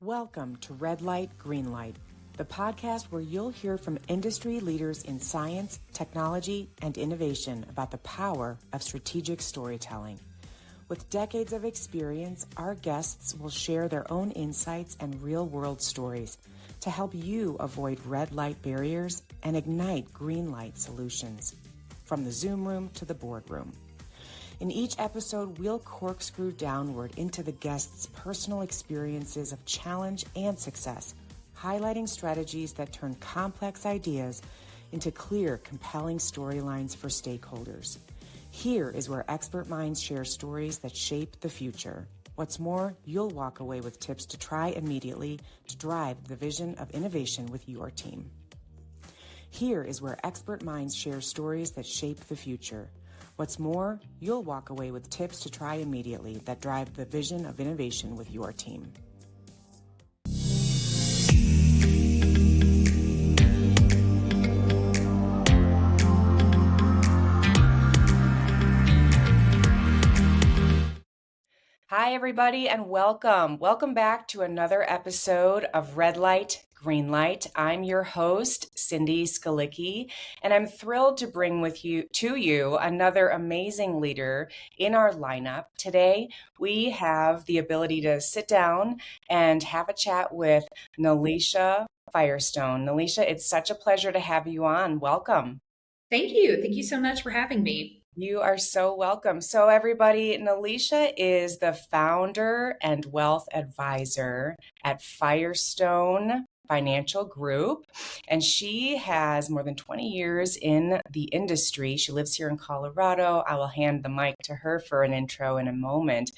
Welcome to Red Light, Green Light, the podcast where you'll hear from industry leaders in science, technology, and innovation about the power of strategic storytelling. With decades of experience, our guests will share their own insights and real-world stories to help you avoid red light barriers and ignite green light solutions, from the Zoom room to the boardroom. In each episode, we'll corkscrew downward into the guests' personal experiences of challenge and success, highlighting strategies that turn complex ideas into clear, compelling storylines for stakeholders. Here is where expert minds share stories that shape the future. What's more, you'll walk away with tips to try immediately to drive the vision of innovation with your team. Here is where expert minds share stories that shape the future. What's more, you'll walk away with tips to try immediately that drive the vision of innovation with your team. Hi, everybody, and welcome. Welcome back to another episode of Red Light, Green Light. I'm your host, Cindy Skalicky, and I'm thrilled to bring to you another amazing leader in our lineup. Today, we have the ability to sit down and have a chat with Nelisha Firestone. Nelisha, it's such a pleasure to have you on. Welcome. Thank you. Thank you so much for having me. You are so welcome. So everybody, Nelisha is the founder and wealth advisor at Firestone Financial Group, and she has more than 20 years in the industry. She lives here in Colorado. I will hand the mic to her for an intro in a moment,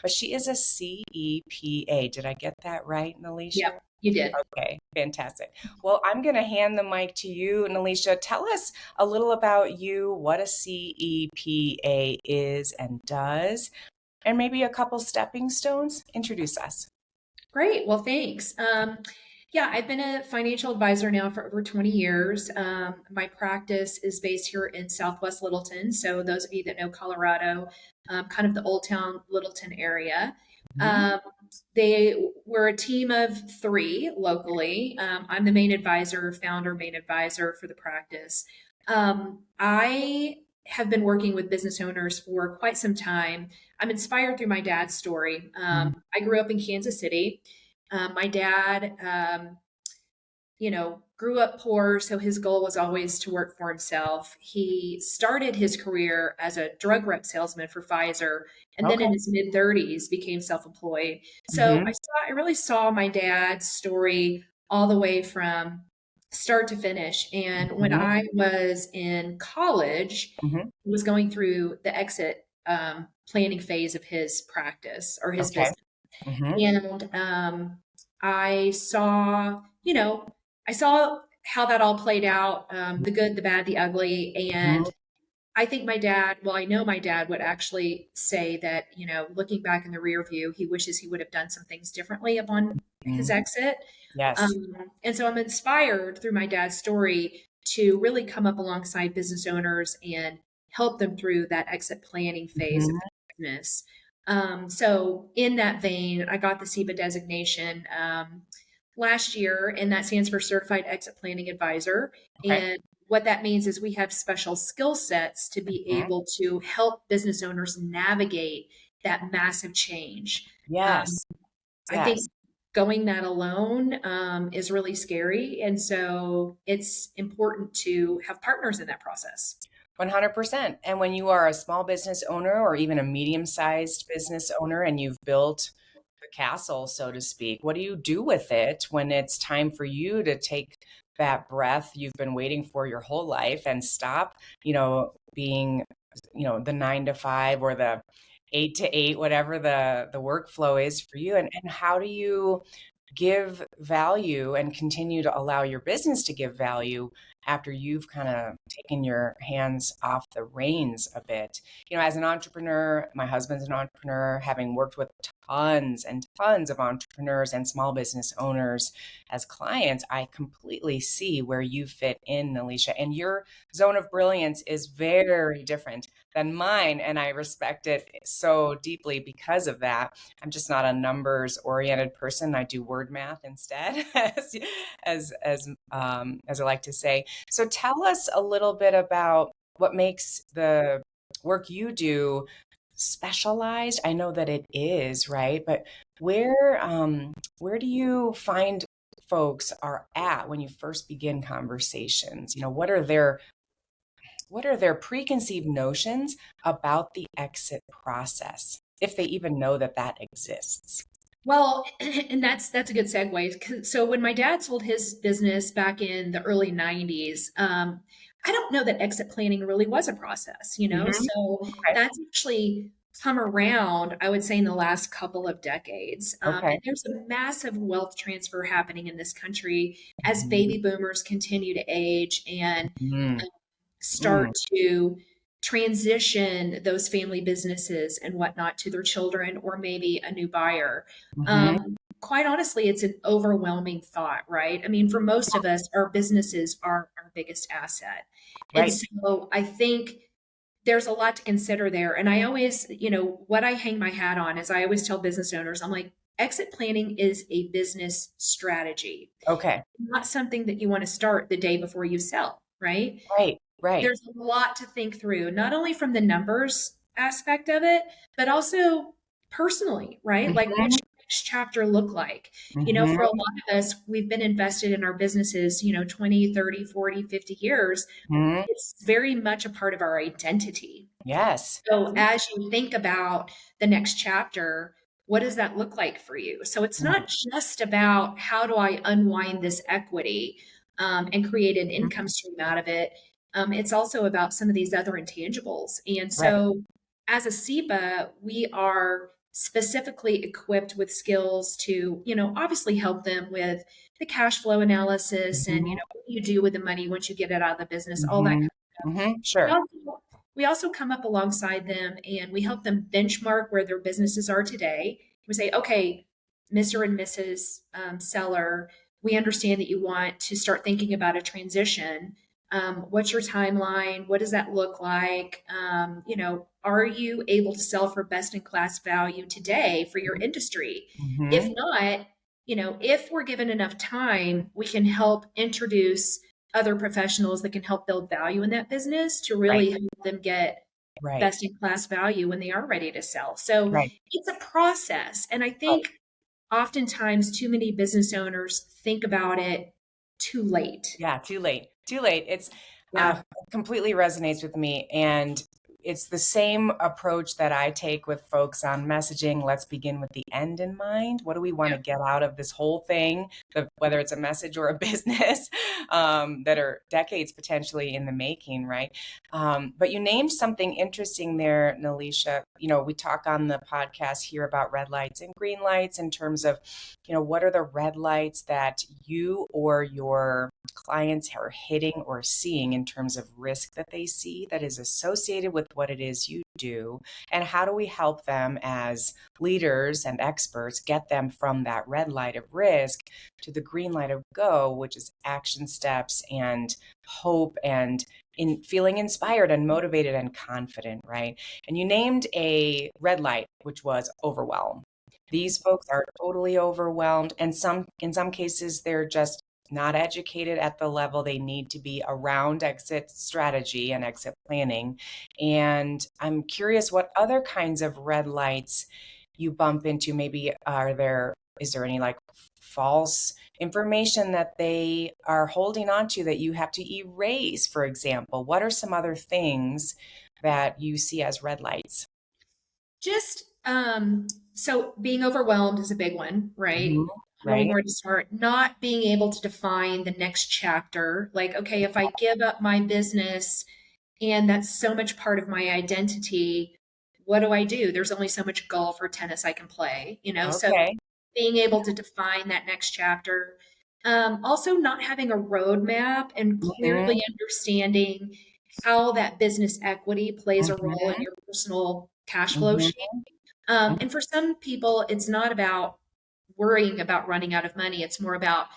but she is a CEPA. Did I get that right, Nelisha? Yep, you did. Okay, fantastic. Well, I'm going to hand the mic to you, Nelisha. Tell us a little about you, what a CEPA is and does, and maybe a couple stepping stones. Introduce us. Great. Well, thanks. I've been a financial advisor now for over 20 years. My practice is based here in Southwest Littleton. So those of you that know Colorado, kind of the Old Town Littleton area. They were a team of 3 locally. I'm the main advisor for the practice. I have been working with business owners for quite some time. I'm inspired through my dad's story. I grew up in Kansas City. My dad, grew up poor, so his goal was always to work for himself. He started his career as a drug rep salesman for Pfizer, and then in his mid-30s became self-employed. So I really saw my dad's story all the way from start to finish. And when I was in college, he was going through the exit planning phase of his practice or his business. And I saw how that all played out, the good, the bad, the ugly. And I think I know my dad would actually say that, looking back in the rear view, he wishes he would have done some things differently upon his exit. Yes. And so I'm inspired through my dad's story to really come up alongside business owners and help them through that exit planning phase of business. So in that vein, I got the CEPA designation last year, and that stands for Certified Exit Planning Advisor. And what that means is we have special skill sets to be able to help business owners navigate that massive change. Yes. I think going that alone is really scary. And so it's important to have partners in that process. 100%. And when you are a small business owner or even a medium-sized business owner and you've built a castle, so to speak, what do you do with it when it's time for you to take that breath you've been waiting for your whole life and stop, being, the 9 to 5 or the 8 to 8, whatever the workflow is for you? And how do you give value and continue to allow your business to give value after you've kind of taken your hands off the reins a bit? As an entrepreneur, my husband's an entrepreneur, having worked with tons and tons of entrepreneurs and small business owners as clients, I completely see where you fit in, Nelisha. And your zone of brilliance is very different than mine. And I respect it so deeply because of that. I'm just not a numbers oriented person. I do word math instead, as I like to say. So tell us a little bit about what makes the work you do specialized. I know that it is, right? But where do you find folks are at when you first begin conversations? What are their preconceived notions about the exit process, if they even know that that exists? Well, and that's a good segue. So when my dad sold his business back in the early 90s, I don't know that exit planning really was a process, you know? Hmm. So Okay. that's actually come around, I would say, in the last couple of decades. Okay. And there's a massive wealth transfer happening in this country as Mhm. baby boomers continue to age and Mhm. start Mm. to transition those family businesses and whatnot to their children or maybe a new buyer. Mhm. Quite honestly, it's an overwhelming thought, right? I mean, for most of us, our businesses are our biggest asset. And Right. so I think there's a lot to consider there. And I always, what I hang my hat on is I always tell business owners, I'm like, exit planning is a business strategy, Okay. not something that you want to start the day before you sell, right? Right. Right. There's a lot to think through, not only from the numbers aspect of it, but also personally, right? Like, what's Mhm. your next chapter look like? For a Mhm. lot of us, we've been invested in our businesses, 20, 30, 40, 50 years. Mhm. It's very much a part of our identity. Yes. So as you think about the next chapter, what does that look like for you? So it's Mhm. not just about how do I unwind this equity and create an income stream out of it. It's also about some of these other intangibles. And Right. so as a SEPA, we are specifically equipped with skills to, obviously help them with the cash flow analysis and, Mhm. what you do with the money once you get it out of the business, all that. Mhm. Mhm. We Sure. also, we also come up alongside them and we help them benchmark where their businesses are today. We say, okay, Mr. and Mrs. Seller, we understand that you want to start thinking about a transition. What's your timeline? What does that look like? Are you able to sell for best in class value today for your industry? If Mhm. not, if we're given enough time, we can help introduce other professionals that can help build value in that business to Right. really help them get Right. best in class value when they are ready to sell. So Right. it's a process. And I Right. think oftentimes too many business owners think about it too late. Yeah, too late. Too late. It's Yeah. completely resonates with me. And it's the same approach that I take with folks on messaging. Let's begin with the end in mind. What do we want Yeah. to get out of this whole thing, whether it's a message or a business, that are decades potentially in the making, right? But you named something interesting there, Nelisha. We talk on the podcast here about red lights and green lights in terms of, what are the red lights that you or your clients are hitting or seeing in terms of risk that they see that is associated with what it is you do? And how do we help them as leaders and experts get them from that red light of risk to the green light of go, which is action steps and hope and in feeling inspired and motivated and confident, right? And you named a red light, which was overwhelm. These folks are totally overwhelmed, and in some cases they're just not educated at the level they need to be around exit strategy and exit planning. And I'm curious what other kinds of red lights you bump into. Maybe is there any like false information that they are holding on to that you have to erase, for example? What are some other things that you see as red lights? Just so being overwhelmed is a big one, right? Mhm. I don't know Right? where to start. Not being able to define the next chapter. Like, okay, if I give up my business and that's so much part of my identity, what do I do? There's only so much golf or tennis I can play, So Okay. being able to define that next chapter. Also, not having a roadmap and Mhm. clearly understanding how that business equity plays a role in Mhm. your personal cash flow Mhm. sheet. And for some people, it's not about worrying about running out of money. It's more about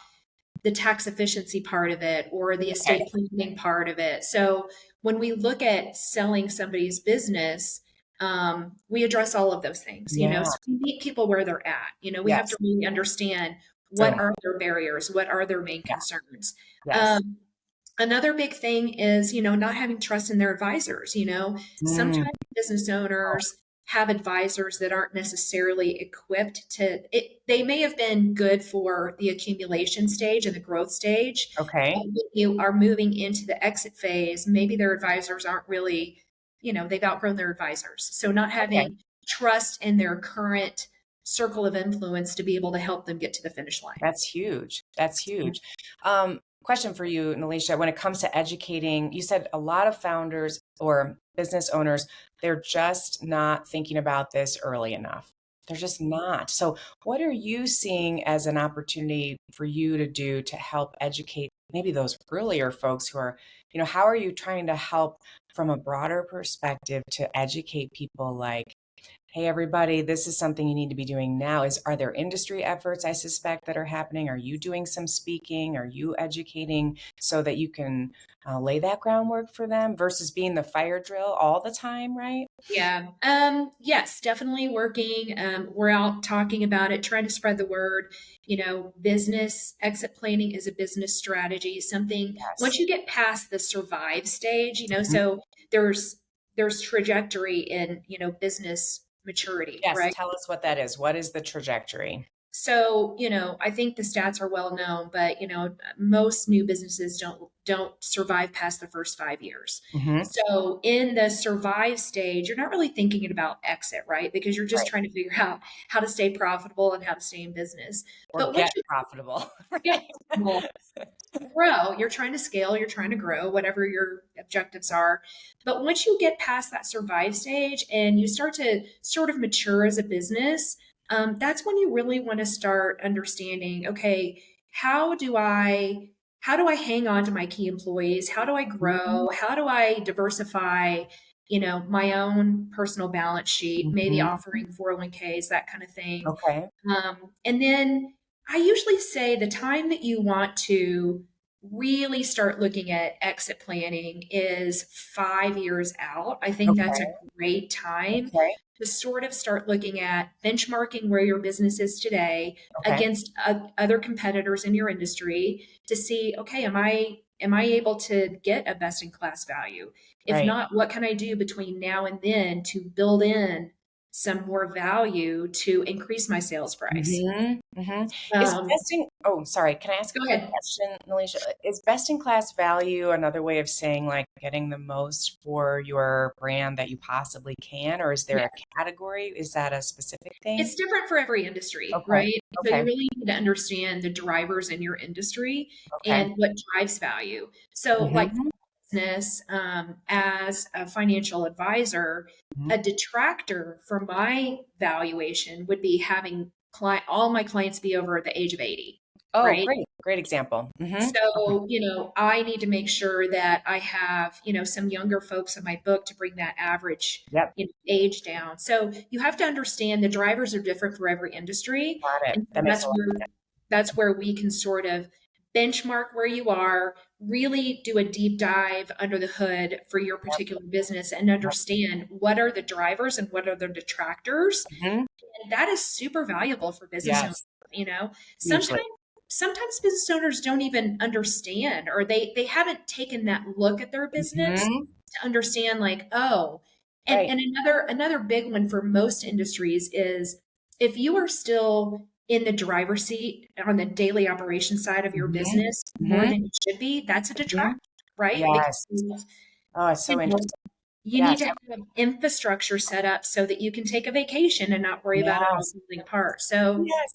the tax efficiency part of it or the estate planning part of it. So when we look at selling somebody's business, we address all of those things, Yeah. so we meet people where they're at. We have to Yes. really understand So what are their barriers, what are their main yeah. concerns. Yes. Um, Another big thing is, not having trust in their advisors. Mm, Sometimes business owners have advisors that aren't necessarily equipped to it. They may have been good for the accumulation stage and the growth stage. okay. But when you are moving into the exit phase, maybe their advisors aren't really, they've outgrown their advisors. So not Okay. having trust in their current circle of influence to be able to help them get to the finish line. That's huge. That's huge. Question for you, Nelisha. When it comes to educating, you said a lot of founders or business owners, they're just not thinking about this early enough. They're just not. So, what are you seeing as an opportunity for you to do to help educate maybe those earlier folks who are, how are you trying to help from a broader perspective to educate people like, hey, everybody, this is something you need to be doing now. Are there industry efforts, I suspect, that are happening? Are you doing some speaking? Are you educating so that you can lay that groundwork for them versus being the fire drill all the time, right? Yeah. Yes, definitely working. We're out talking about it, trying to spread the word. Business exit planning is a business strategy, something once Yes. you get past the survive stage, Mhm. so there's trajectory in, business maturity, Yes. right? Tell us what that is. What is the trajectory? So, I think the stats are well known, but most new businesses don't survive past the first 5 years. Hmm. So in the survive stage, you're not really thinking about exit, right? Because you're just Right. trying to figure out how to stay profitable and how to stay in business. Or But once get you profitable, get right? profitable, grow, you're trying to scale, you're trying to grow, whatever your objectives are. But once you get past that survive stage and you start to sort of mature as a business, that's when you really want to start understanding, okay, how do I hang on to my key employees? How do I Mhm. grow? How do I diversify, my own personal balance sheet, maybe Mhm. offering 401ks, that kind of thing. Okay. And then I usually say the time that you want to really start looking at exit planning is 5 years out. I think that's a Okay. great time Okay. to sort of start looking at benchmarking where your business is today Okay. against other competitors in your industry to see, okay, am I able to get a best in class value? If Right. not, what can I do between now and then to build in some more value to increase my sales price? Mhm, mhm. Is Um, besting oh, sorry, can I ask a Go quick ahead. question, Alicia? Is best in class value another way of saying, like, getting the most for your brand that you possibly can, or is there Yeah. a category? Is that a specific thing? It's different for every industry, Okay, right? So you okay, really need to understand the drivers in your industry okay. and what drives value. So, like Mhm, business, as a financial advisor, mhm. a detractor for my valuation would be having all my clients be over the age of 80, Oh, right? great, great example. Mhm. Okay. So, I need to make sure that I have, some younger folks in my book to bring that average, Yep, age down. So you have to understand the drivers are different for every industry. got it. And so That makes a lot that's where we can sort of benchmark where you are, really do a deep dive under the hood for your yep, particular business and yep. understand what are the drivers and what are the detractors. Mhm. And that is super valuable for business owners. Yes, You know, hugely. sometimes business owners don't even understand, or they haven't taken that look at their business Mhm. to understand, like, oh, and Right. another big one for most industries is if you are still in the driver's seat on the daily operation side of your Mhm, business more mhm, than you should be, that's a mhm. detractor, right? Yes. Because Oh, it's you so know interesting. you need Yes. to have infrastructure set up so that you can take a vacation and not worry about it all Yes. falling apart. So Yes.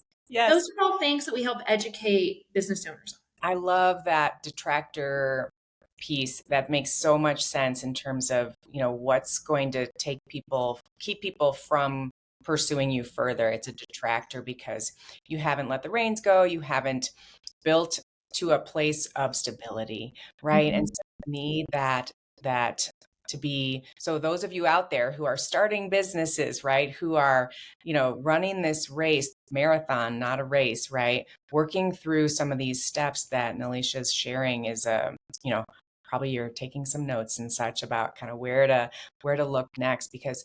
those Yes. are all things that we help educate business owners on. I love that detractor piece. That makes so much sense in terms of, what's going to keep people from pursuing you further. It's a detractor because you haven't let the reins go. You haven't built to a place of stability, right? And Mhm. so you need that to be. So those of you out there who are starting businesses, right, who are, running this race, marathon, not a race, right, working through some of these steps that Nelisha is sharing is probably you're taking some notes and such about kind of where to look next, because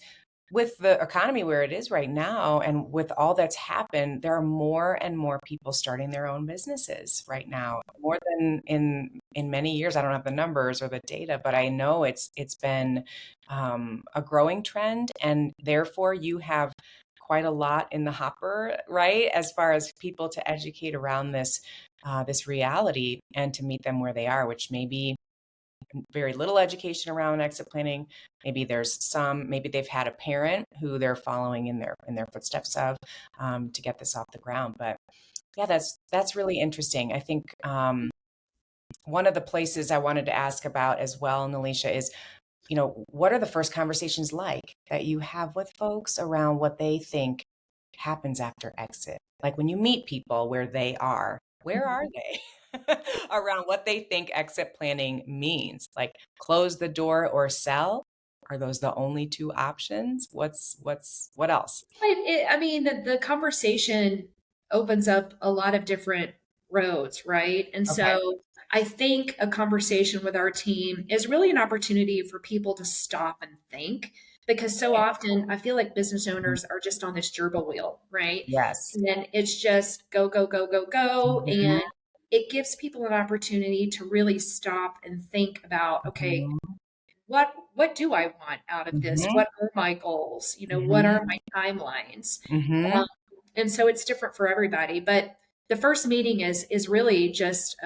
with the economy where it is right now and with all that's happened, there are more and more people starting their own businesses right now, more than in many years. I don't have the numbers or the data, but I know it's been a growing trend, and therefore you have quite a lot in the hopper, right, as far as people to educate around this reality and to meet them where they are, which may be very little education around exit planning. Maybe maybe they've had a parent who they're following in their footsteps of, to get this off the ground. But yeah, that's really interesting. I think one of the places I wanted to ask about as well, Nelisha, is, what are the first conversations like that you have with folks around what they think happens after exit? Like when you meet people where they are, where are they? Around what they think exit planning means, like close the door or sell. Are those the only two options? What else? I mean, the conversation opens up a lot of different roads, right? And Okay. so I think a conversation with our team is really an opportunity for people to stop and think, because so Right. often I feel like business owners are just on this gerbil wheel, right? Yes. And then it's just go, go, go, go, go. Mhm, And it gives people an opportunity to really stop and think about, okay, mhm, what do I want out of this? mhm, What are my goals? What mhm, are my timelines? Um, mhm. and so it's different for everybody. But the first meeting is really just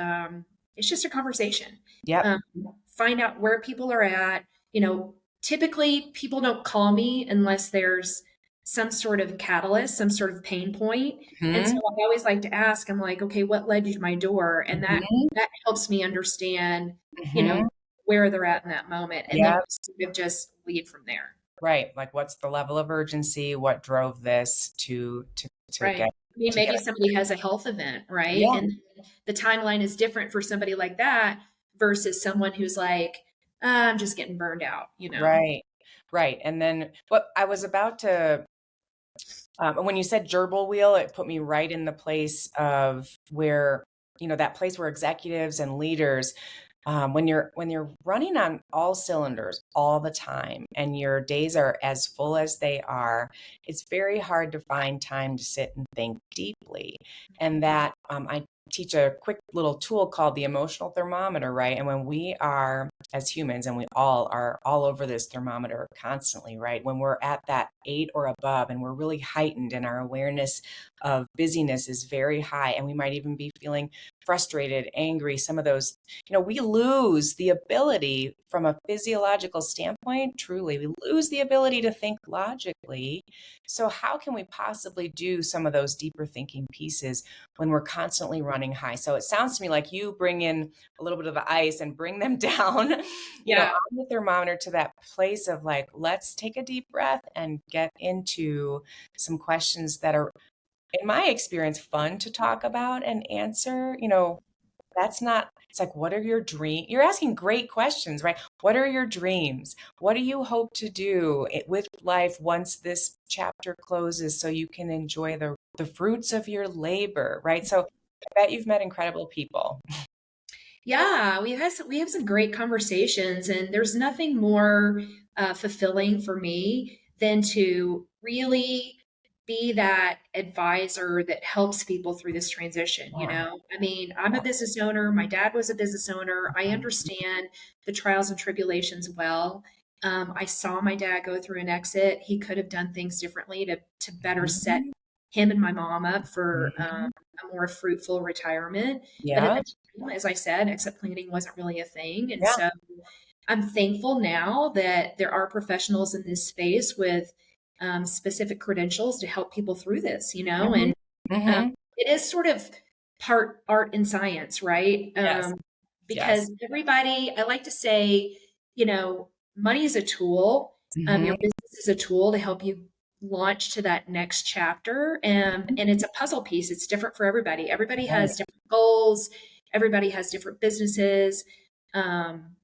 it's just a conversation. Yep. Um, find out where people are at. Typically people don't call me unless there's some sort of catalyst, some sort of pain point. And so Mhm, I always like to ask, I'm like, okay, what led you to my door? And mhm, that helps me understand, you know, mhm. where they're at in that moment. And then Yep. we sort of just lead from there. Right. Like, what's the level of urgency? What drove this to Right. get I mean, to get maybe it? somebody has a health event, right? Yeah. And the timeline is different for somebody like that versus someone who's like, I'm just getting burned out. Right. Right. And then what I was about to, when you said gerbil wheel, it put me right in the place of where, that place where executives and leaders, when you're running on all cylinders all the time and your days are as full as they are, it's very hard to find time to sit and think deeply. And that I teach a quick little tool called the emotional thermometer, right? And when we are, as humans, and we all are all over this thermometer constantly, right? When we're at that 8 or above and we're really heightened and our awareness of busyness is very high, and we might even be feeling frustrated, angry, some of those, we lose the ability from a physiological standpoint, truly, we lose the ability to think logically. So, how can we possibly do some of those deeper thinking pieces when we're constantly running high? So, it sounds to me like you bring in a little bit of the ice and bring them down, Yeah. on the thermometer to that place of like, let's take a deep breath and get into some questions that are, in my experience, fun to talk about and answer. That's not, it's like, what are your dreams? You're asking great questions, right? What are your dreams? What do you hope to do with life once this chapter closes so you can enjoy the fruits of your labor, right? So I bet you've met incredible people. Yeah, we have some great conversations, and there's nothing more fulfilling for me than to really be that advisor that helps people through this transition. Yeah. I mean, I'm a business owner. My dad was a business owner. I understand the trials and tribulations well. I saw my dad go through an exit. He could have done things differently to better set Mhm. him and my mom up for Mhm. a more fruitful retirement. But at Yeah. the time, as I said, exit planning wasn't really a thing. And Yeah. so I'm thankful now that there are professionals in this space with specific credentials to help people through this. Mhm. And Mhm. it is sort of part art and science, right? Yes. Yes. Because everybody, I like to say, money is a tool. Mhm. Your business is a tool to help you launch to that next chapter. And it's a puzzle piece. It's different for everybody. Everybody Right. has different goals. Everybody has different businesses.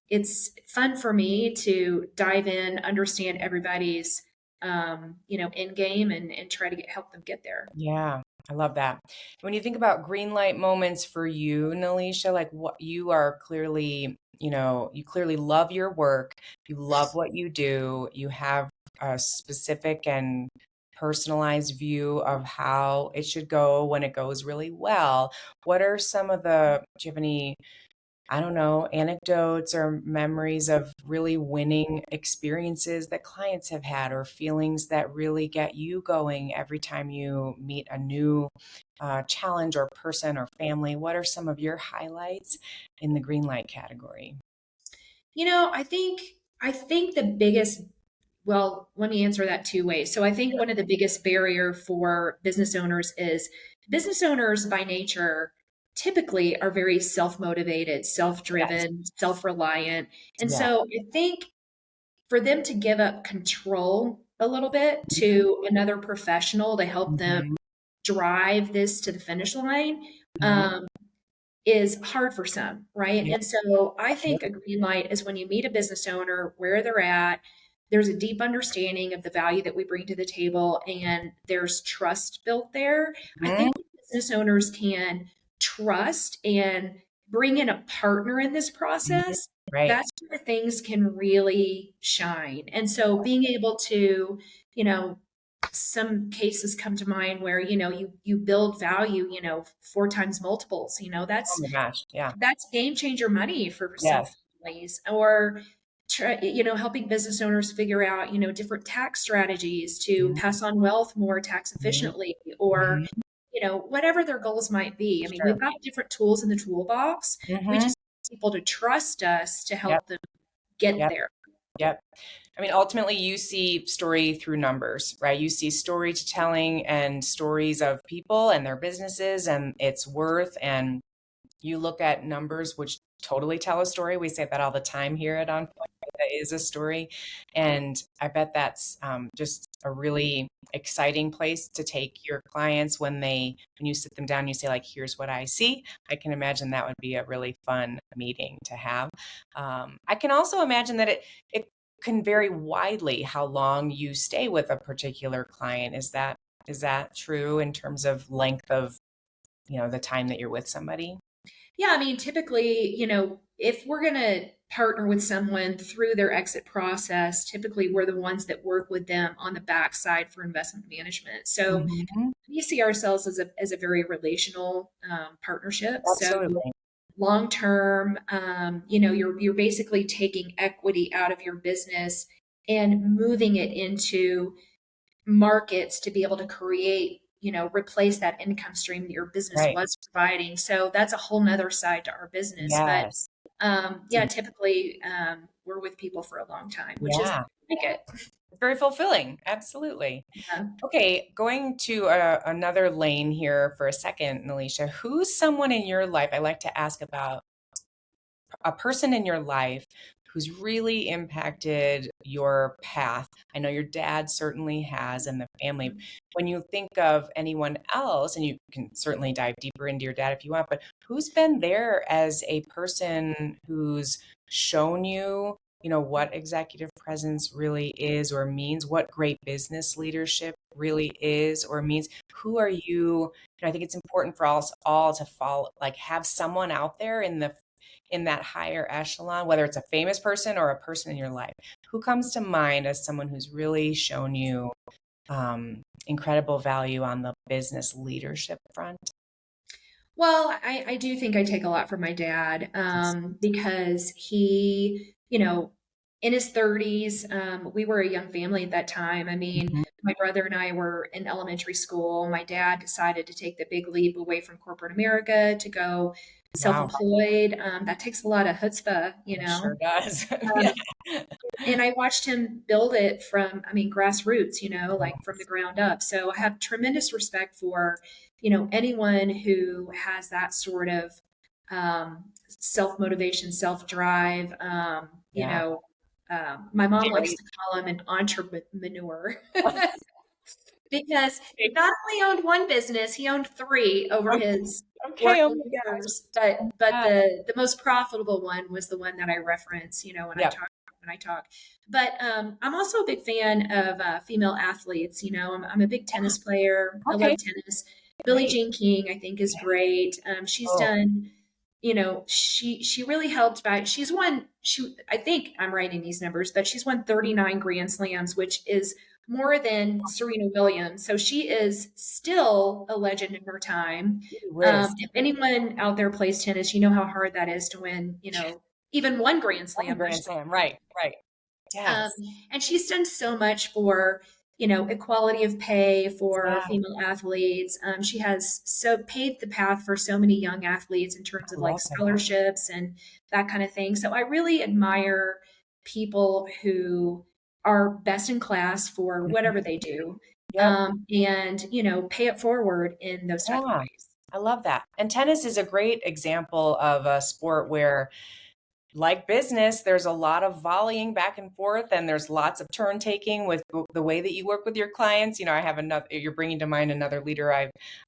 it's fun for me to dive in, understand everybody's, end game and try to help them get there. Yeah, I love that. When you think about green light moments for you, Nelisha, like what you are clearly, you clearly love your work, you love what you do, you have a specific and personalized view of how it should go when it goes really well. What are some of do you have any, I don't know, anecdotes or memories of really winning experiences that clients have had, or feelings that really get you going every time you meet a new challenge or person or family? What are some of your highlights in the green light category? I think the biggest well, let me answer that two ways. So I think one of the biggest barrier for business owners is business owners by nature typically are very self-motivated, Yes. self-driven, self-reliant. And Yeah. so I think for them to give up control a little bit Mhm. to another professional to help them Mhm. drive this to the finish line, Mhm. um, is hard for some, right? Yeah. And so I Sure. think a green light is when you meet a business owner where they're at, there's a deep understanding of the value that we bring to the table, and there's trust built there. I Mhm. think business owners can trust and bring in a partner in this Mhm. process. Right. That's where things can really shine. And so being able to, you know, some cases come to mind where you build value, four times multiples. Oh my gosh. Yeah. That's game changer money for some Yes. families. Or helping business owners figure out different tax strategies to Mhm. pass on wealth more tax Mhm. efficiently, or Mhm. whatever their goals might be. I mean, Sure. we've got different tools in the toolbox. We Mhm. just need people to trust us to Yep. help them get Yep. there. Yep. I mean, ultimately, you see story through numbers, right? You see storytelling and stories of people and their businesses and its worth. And you look at numbers, which totally tell a story. We say that all the time here at On Point. That is a story. And I bet that's just a really exciting place to take your clients when you sit them down, you say, like, here's what I see. I can imagine that would be a really fun meeting to have. I can also imagine that it can vary widely how long you stay with a particular client. Is that true in terms of length of, the time that you're with somebody? Yeah, I mean, typically, if we're going to partner with someone through their exit process, typically we're the ones that work with them on the backside for investment management. So Mhm. we see ourselves as a very relational partnership. So Absolutely. long term, you're basically taking equity out of your business and moving it into markets to be able to create, replace that income stream that your business Right. was providing. So that's a whole nother side to our business. But Yes. yeah, typically we're with people for a long time, which is Yeah. like it. It's very fulfilling. Absolutely. Yeah. Okay, going to another lane here for a second, Nelisha. Who's someone in your life? I like to ask about a person in your life who's really impacted your path. I know your dad certainly has, and the family. When you think of anyone else, and you can certainly dive deeper into your dad if you want, but who's been there as a person who's shown you, what executive presence really is or means, what great business leadership really is or means? Who are you? I think it's important for us all to follow, like, have someone out there in that higher echelon, whether it's a famous person or a person in your life, who comes to mind as someone who's really shown you incredible value on the business leadership front? Well, I do think I take a lot from my dad because he, in his 30s, we were a young family at that time. I mean, Mhm. my brother and I were in elementary school. My dad decided to take the big leap away from corporate America to go Wow, self-employed. That takes a lot of chutzpah, it sure does. Um, Yeah. and I watched him build it from, I mean, grassroots, like from the Yes. ground up. So I have tremendous respect for, anyone who has that sort of self motivation, self drive. Yeah. My mom likes Very. to call him an entrepreneur. because he not only owned one business, he owned three over his Okay. Oh working my gosh. years. But Yeah. the most profitable one was the one that I reference, when I Yep. talk. But I'm also a big fan of female athletes. I'm a big tennis player. I love Okay. tennis. Billie Great. Jean King, I think, is great. She's Oh, done. She really helped by. She's won. I think I'm writing these numbers, but she's won 39 Grand Slams, which is more than Serena Williams. So she is still a legend in her time. gee whiz. If anyone out there plays tennis, you know how hard that is to win, even one Grand One Slam. Grand Slam. Right. Right. Um, Yes. and she's done so much for, equality of pay for Yeah. female athletes. She has so paved the path for so many young athletes in terms I of like love that. scholarships and that kind of thing. So I really admire people who are best in class for Mhm. whatever they do. Yep. And, pay it forward in those type of Yeah. ways. I love that. And tennis is a great example of a sport where, like business, there's a lot of volleying back and forth, and there's lots of turn taking with the way that you work with your clients. I have another. You're bringing to mind another leader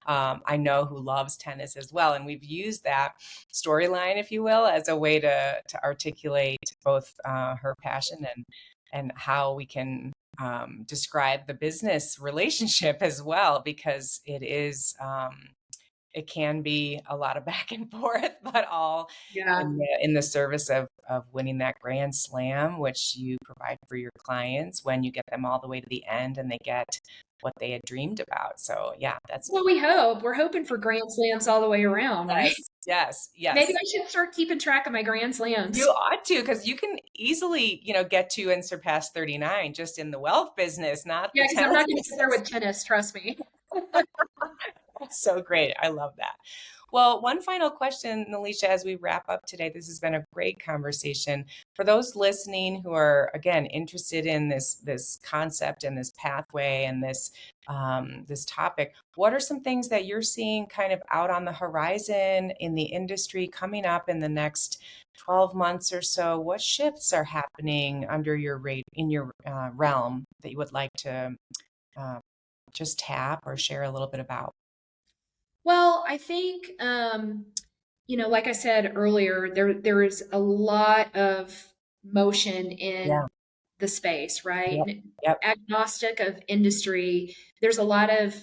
I know who loves tennis as well, and we've used that storyline, if you will, as a way to articulate both her passion and how we can describe the business relationship as well, because it can be a lot of back and forth, but all Yeah. in the service of winning that grand slam, which you provide for your clients when you get them all the way to the end and they get what they had dreamed about. So yeah, that's Well, we hope. We're hoping for Grand Slams all the way around, right? yes, yes, Maybe yes. I should start keeping track of my Grand You Slams. ought to, because you can easily, get to and surpass 39 just in the wealth business, not Yeah, the because I'm tennis not going to get there business. with tennis, trust me. That's so great. I love that. Well, one final question, Nelisha, as we wrap up today. This has been a great conversation. For those listening who are, again, interested in this concept and this pathway and this topic, what are some things that you're seeing kind of out on the horizon in the industry coming up in the next 12 months or so? What shifts are happening under your rate in your realm that you would like to uh, just tap or share a little bit about? Well, I think, like I said earlier, there is a lot of motion Yeah. in the space, right? Yep. Yep. Agnostic of industry, there's a lot of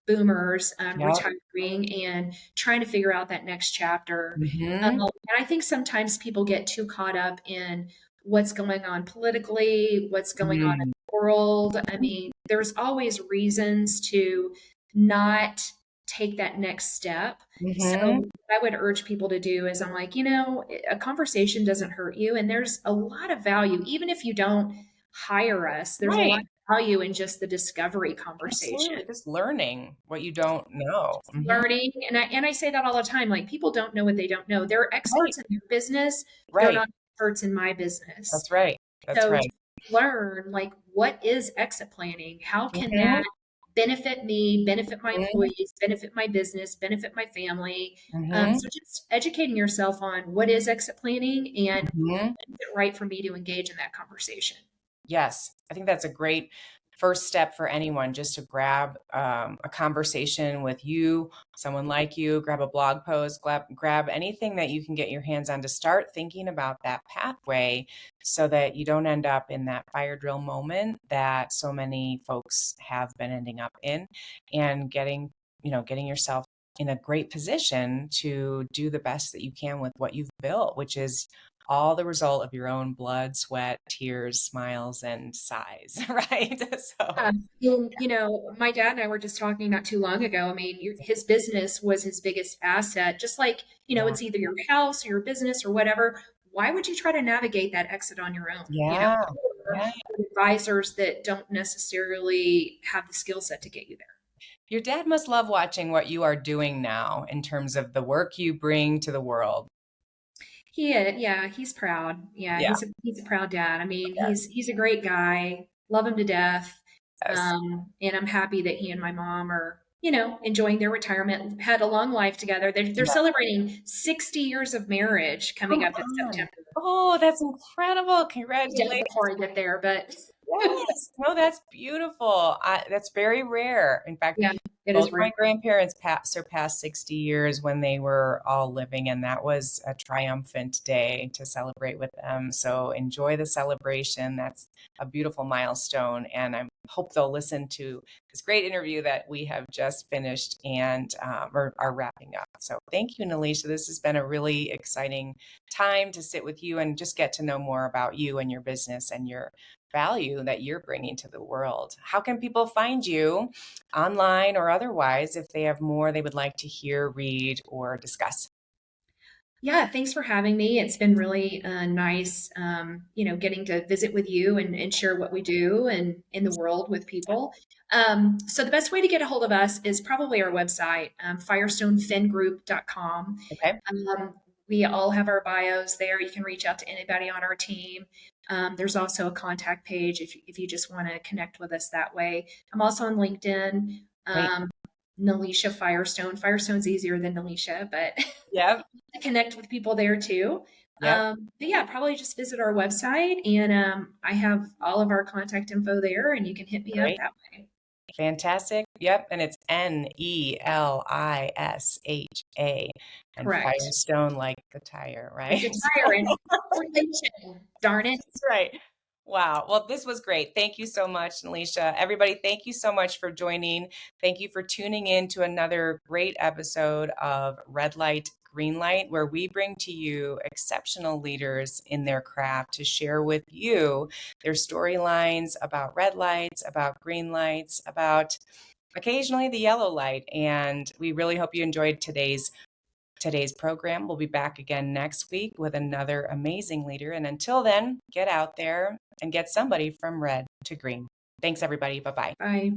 boomers Yep. retiring and trying to figure out that next chapter. Mm-hmm. And I think sometimes people get too caught up in what's going on politically, what's going on in Mm-hmm. the world. I mean, there's always reasons to not take that next step. So Mm-hmm. what I would urge people to do is I'm like, a conversation doesn't hurt you. And there's a lot of value, even if you don't hire us, there's a lot Right. of value in just the discovery conversation. Absolutely. Just learning what you don't know. Mm-hmm. Learning, and I say that all the time, like people don't know what they don't know. They're Right. experts in their business, they're Right. not experts in my business. That's right. That's So right. just learn, like, what is exit planning? How can Mm-hmm. that benefit me, benefit my Mm-hmm. employees, benefit my business, benefit my family? Mm-hmm. So just educating yourself on what is exit planning and Mm-hmm. is it right for me to engage in that conversation. Yes, I think that's a great first step for anyone, just to grab a conversation with you, someone like you, grab a blog post, grab anything that you can get your hands on to start thinking about that pathway so that you don't end up in that fire drill moment that so many folks have been ending up in, and getting yourself in a great position to do the best that you can with what you've built, which is all the result of your own blood, sweat, tears, smiles, and sighs, right? So, And, my dad and I were just talking not too long ago. I mean, his business was his biggest asset. Just like, yeah, it's either your house or your business or whatever. Why would you try to navigate that exit on your own? yeah, Or yeah. advisors that don't necessarily have the skill set to get you there. Your dad must love watching what you are doing now in terms of the work you bring to the world. Yeah, he's proud. Yeah, Yeah, he's a proud dad. I mean, yes, he's a great guy. Love him to death. yes, And I'm happy that he and my mom are, enjoying their retirement. Had a long life together. They're yeah. celebrating 60 years of marriage Come coming up in on. September. Oh, that's incredible. Dead Congratulations. before I get there, but Yes. No, that's beautiful. That's very rare. In fact, Yeah, it both is rare. my grandparents surpassed 60 years when they were all living, and that was a triumphant day to celebrate with them. So enjoy the celebration. That's a beautiful milestone. And I hope they'll listen to this great interview that we have just finished and are wrapping up. So thank you, Nelisha. This has been a really exciting time to sit with you and just get to know more about you and your business and your value that you're bringing to the world. How can people find you online or otherwise if they have more they would like to hear, read, or discuss? Yeah, thanks for having me. It's been really nice, getting to visit with you and share what we do and in the world with people. So the best way to get a hold of us is probably our website, firestonefingroup.com. Okay, We all have our bios there. You can reach out to anybody on our team. There's also a contact page if you just want to connect with us that way. I'm also on LinkedIn. great. Nelisha Firestone. Firestone's easier than Nelisha, but Yep, to connect with people there too. yep, But yeah, probably just visit our website and I have all of our contact info there and you can hit me up great. that way. Fantastic. Yep. And it's Nelisha and Correct. Firestone like the tire, Like right? a tire and relation. Darn it. That's right. Wow. Well, this was great. Thank you so much, Nelisha. Everybody, thank you so much for joining. Thank you for tuning in to another great episode of Red Light, Green Light, where we bring to you exceptional leaders in their craft to share with you their storylines about red lights, about green lights, about occasionally the yellow light. And we really hope you enjoyed today's program. We'll be back again next week with another amazing leader. And until then, get out there and get somebody from red to green. Thanks, everybody. Bye bye. Bye.